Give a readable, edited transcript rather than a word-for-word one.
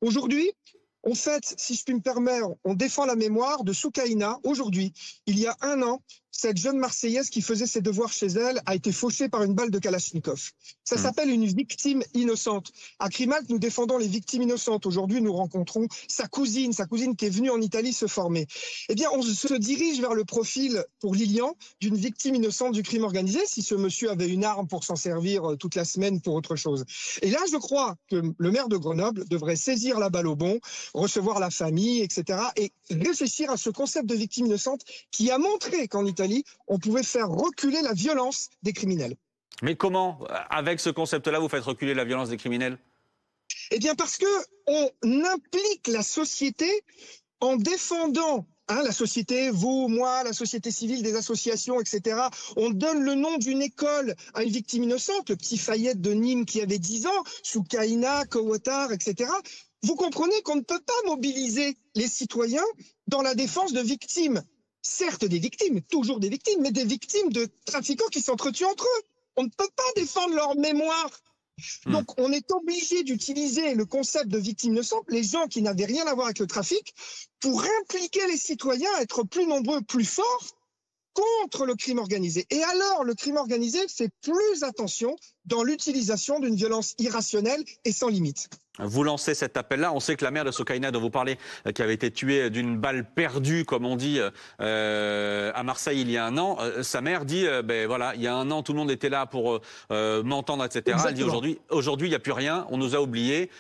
Aujourd'hui, on fête, si je puis me permettre, on défend la mémoire de Soukaina. Aujourd'hui, il y a un an, cette jeune Marseillaise qui faisait ses devoirs chez elle a été fauchée par une balle de Kalachnikov. Ça Hmm. s'appelle une victime innocente. À Crimalk, nous défendons les victimes innocentes. Aujourd'hui, nous rencontrons sa cousine qui est venue en Italie se former. Eh bien, on se dirige vers le profil pour Lilian d'une victime innocente du crime organisé, si ce monsieur avait une arme pour s'en servir toute la semaine pour autre chose. Et là, je crois que le maire de Grenoble devrait saisir la balle au bon, recevoir la famille, etc. et réfléchir à ce concept de victime innocente qui a montré qu'en Italie, on pouvait faire reculer la violence des criminels. Mais comment, avec ce concept-là, vous faites reculer la violence des criminels? Eh bien parce que on implique la société en défendant la société, vous, moi, la société civile, des associations, etc. On donne le nom d'une école à une victime innocente, le petit Fayette de Nîmes qui avait 10 ans, Soukaina, Kowotar, etc. Vous comprenez qu'on ne peut pas mobiliser les citoyens dans la défense de victimes. Certes des victimes, toujours des victimes, mais des victimes de trafiquants qui s'entretuent entre eux. On ne peut pas défendre leur mémoire. Hmm. Donc, on est obligé d'utiliser le concept de victime innocente, les gens qui n'avaient rien à voir avec le trafic, pour impliquer les citoyens à être plus nombreux, plus forts contre le crime organisé. Et alors, le crime organisé fait plus attention dans l'utilisation d'une violence irrationnelle et sans limite. Vous lancez cet appel-là. On sait que la mère de Soukaina dont vous parlez, qui avait été tuée d'une balle perdue, comme on dit, à Marseille il y a un an, sa mère dit, ben voilà, il y a un an, tout le monde était là pour m'entendre, etc. Elle dit Exactement. aujourd'hui, il n'y a plus rien, on nous a oubliés.